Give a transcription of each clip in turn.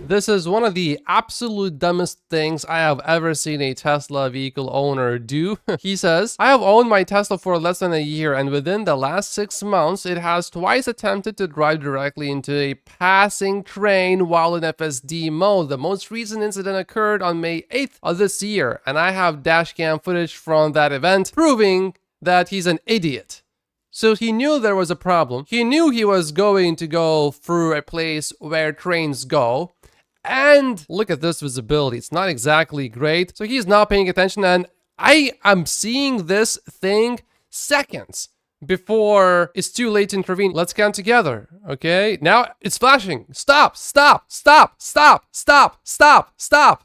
This is one of the absolute dumbest things I have ever seen a Tesla vehicle owner do. He says, I have owned my Tesla for less than a year, and within the last 6 months, it has twice attempted to drive directly into a passing train while in FSD mode. The most recent incident occurred on May 8th of this year, and I have dashcam footage from that event proving that he's an idiot. So he knew there was a problem. He knew he was going to go through a place where trains go. And look at this visibility. It's not exactly great. So he's not paying attention. And I am seeing this thing seconds before it's too late to intervene. Let's count together. Okay. Now it's flashing. Stop, stop, stop, stop, stop, stop, stop.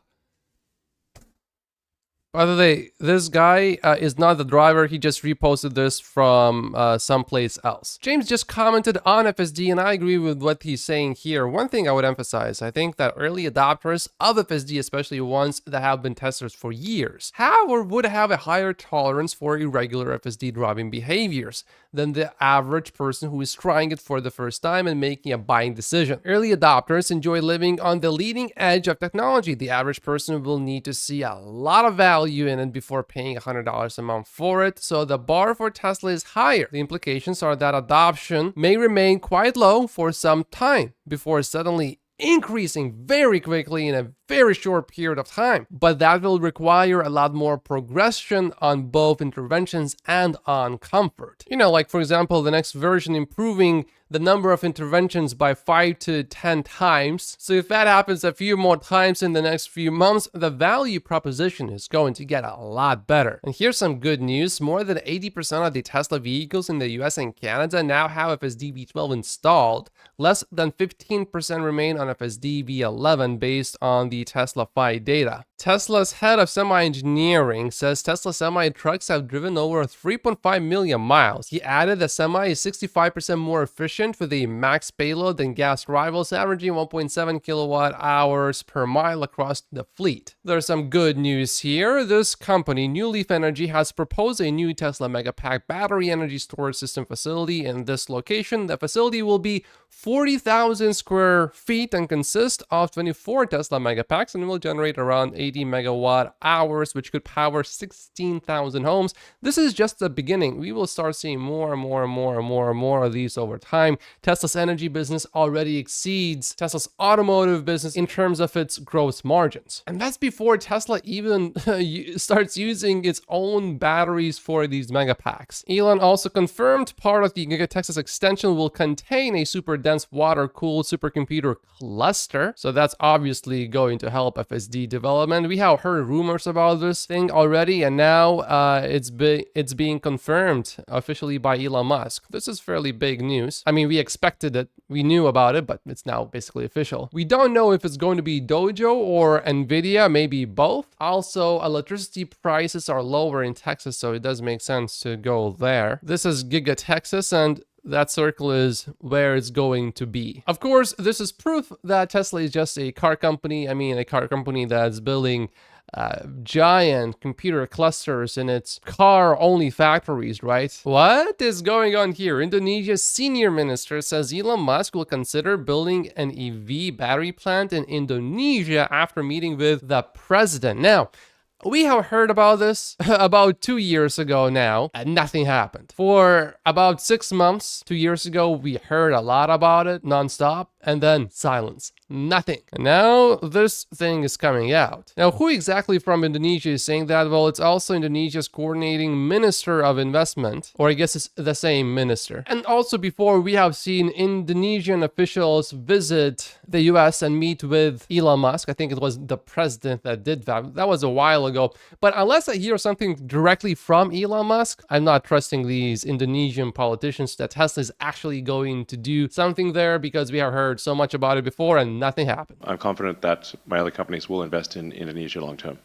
By the way, this guy is not the driver. He just reposted this from someplace else. James just commented on FSD, and I agree with what he's saying here. One thing I would emphasize, I think that early adopters of FSD, especially ones that have been testers for years, have or would have a higher tolerance for irregular FSD driving behaviors than the average person who is trying it for the first time and making a buying decision. Early adopters enjoy living on the leading edge of technology. The average person will need to see a lot of value in it before paying $100 a month for it, so the bar for Tesla is higher. The implications are that adoption may remain quite low for some time before suddenly increasing very quickly in a very short period of time. But that will require a lot more progression on both interventions and on comfort. You know, like for example, the next version improving the number of interventions by 5 to 10 times. So if that happens a few more times in the next few months, the value proposition is going to get a lot better. And here's some good news. More than 80% of the Tesla vehicles in the US and Canada now have FSD V12 installed. Less than 15% remain on FSD V11 based on the Tesla Fi data. Tesla's head of semi-engineering says Tesla semi-trucks have driven over 3.5 million miles. He added the Semi is 65% more efficient with a max payload than gas rivals, averaging 1.7 kilowatt hours per mile across the fleet. There's some good news here. This company, New Leaf Energy, has proposed a new Tesla Megapack battery energy storage system facility in this location. The facility will be 40,000 square feet and consist of 24 Tesla Megapacks and will generate around 80 megawatt hours, which could power 16,000 homes. This is just the beginning. We will start seeing more and more and more and more and more of these over time. Tesla's energy business already exceeds Tesla's automotive business in terms of its gross margins. And that's before Tesla even starts using its own batteries for these Megapacks. Elon also confirmed part of the Giga Texas extension will contain a super dense water-cooled supercomputer cluster. So that's obviously going to help FSD development. We have heard rumors about this thing already, and now it's being confirmed officially by Elon Musk. This is fairly big news. I mean, we expected it, we knew about it, but it's now basically official. We don't know if it's going to be Dojo or Nvidia, maybe both. Also, electricity prices are lower in Texas, so it does make sense to go there. This is Giga Texas, and that circle is where it's going to be. Of course, this is proof that Tesla is just a car company. I mean, a car company that's building giant computer clusters in its car-only factories, right? What is going on here? Indonesia's senior minister says Elon Musk will consider building an EV battery plant in Indonesia after meeting with the president. Now, we have heard about this about 2 years ago now, and nothing happened. For about 6 months, 2 years ago, we heard a lot about it nonstop, and then silence. Nothing. And now this thing is coming out. Now, who exactly from Indonesia is saying that? Well, it's also Indonesia's coordinating minister of investment, or I guess it's the same minister. And also before, we have seen Indonesian officials visit the US and meet with Elon Musk. I think it was the president that did that. That was a while ago. But unless I hear something directly from Elon Musk, I'm not trusting these Indonesian politicians that Tesla is actually going to do something there, because we have heard so much about it before and nothing happened. I'm confident that my other companies will invest in Indonesia long term.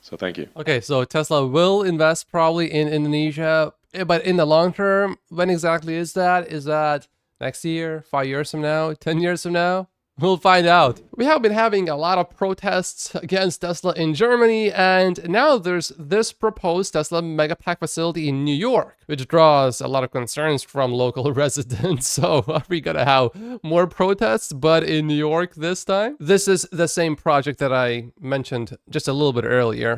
So thank you. Okay, so Tesla will invest probably in Indonesia, but in the long term, when exactly is that? Is that next year, 5 years from now, 10 years from now? We'll find out. We have been having a lot of protests against Tesla in Germany, and now there's this proposed Tesla Megapack facility in New York, which draws a lot of concerns from local residents. So are we gonna have more protests, but in New York this time? This is the same project that I mentioned just a little bit earlier.